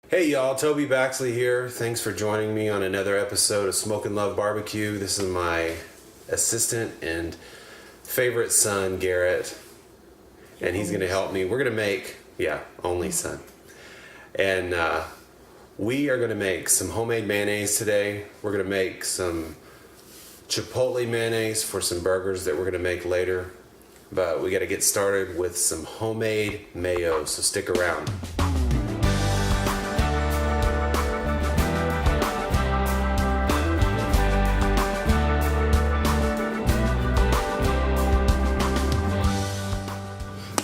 Hey y'all, Toby Baxley here. Thanks for joining me on another episode of Smoke and Love Barbecue. This is my assistant and favorite son, Garrett, and he's going to help me. We're going to make, only son. And we are going to make some homemade mayonnaise today. We're going to make some chipotle mayonnaise for some burgers that we're going to make later. But we got to get started with some homemade mayo, so stick around.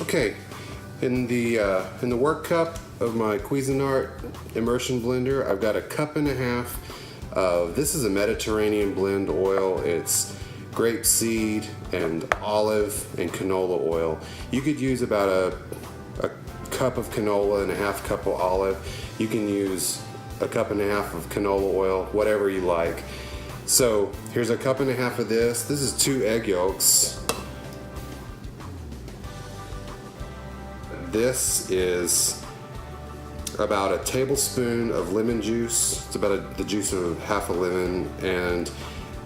Okay, in the work cup of my Cuisinart immersion blender, I've got a cup and a half of, this is a Mediterranean blend oil. It's grapeseed and olive and canola oil. You could use about a cup of canola and a half cup of olive. You can use a cup and a half of canola oil, whatever you like. So here's a cup and a half of this. This is 2 egg yolks. This is about a tablespoon of lemon juice. It's about the juice of half a lemon, and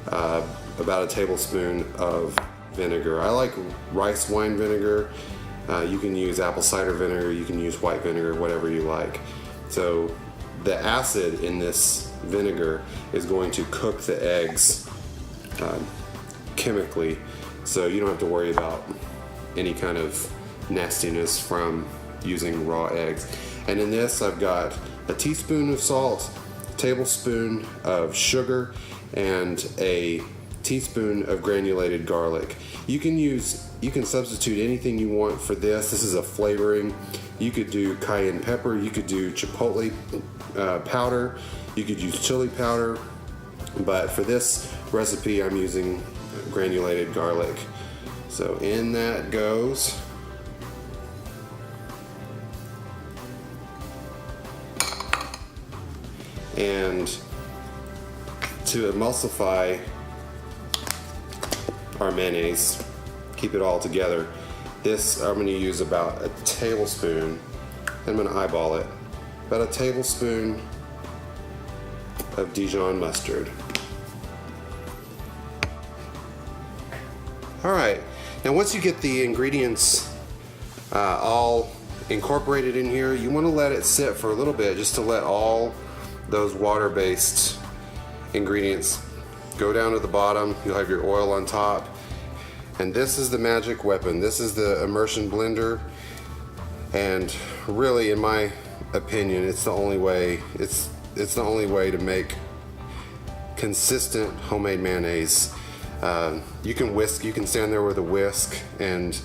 about a tablespoon of vinegar. I like rice wine vinegar. You can use apple cider vinegar, you can use white vinegar, whatever you like. So the acid in this vinegar is going to cook the eggs chemically, so you don't have to worry about any kind of nastiness from using raw eggs. And in this I've got a teaspoon of salt, a tablespoon of sugar, and a teaspoon of granulated garlic. You can substitute anything you want for this. This is a flavoring. You could do cayenne pepper, you could do chipotle powder, you could use chili powder, but for this recipe I'm using granulated garlic. So in that goes. And to emulsify our mayonnaise, keep it all together, this I'm going to use about a tablespoon. I'm going to eyeball it. About a tablespoon of Dijon mustard. Alright, now once you get the ingredients all incorporated in here, you want to let it sit for a little bit, just to let all those water-based ingredients go down to the bottom. You'll have your oil on top, and this is the magic weapon. This is the immersion blender, and really, in my opinion, it's the only way. It's the only way to make consistent homemade mayonnaise. You can whisk. You can stand there with a whisk and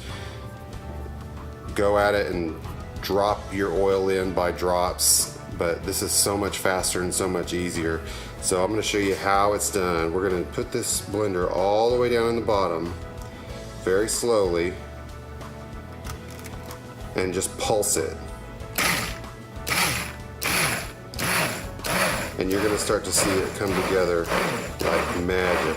go at it and drop your oil in by drops. But this is so much faster and so much easier. So I'm going to show you how it's done. We're going to put this blender all the way down in the bottom, very slowly, and just pulse it. And you're going to start to see it come together like magic.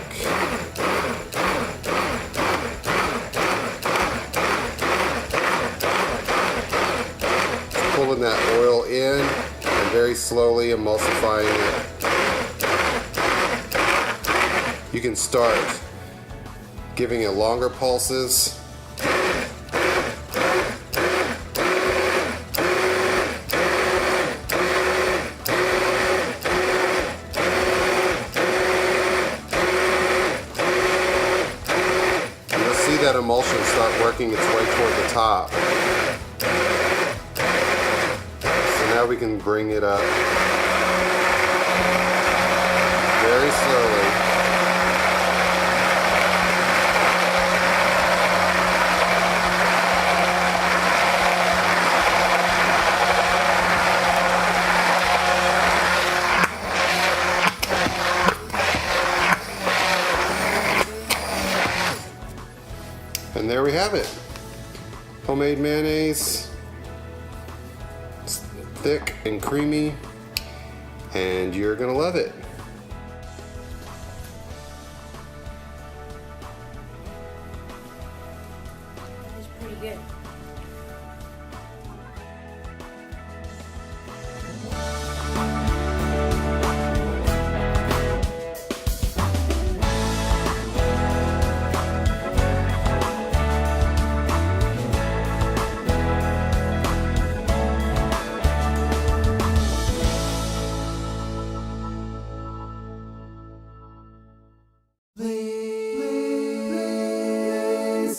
Pulling that oil in and very slowly emulsifying it. You can start giving it longer pulses. You'll see that emulsion start working its way toward the top. Now we can bring it up very slowly. And there we have it. Homemade mayonnaise. It's thick and creamy, and you're gonna love it. It's pretty good.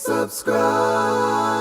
subscribe.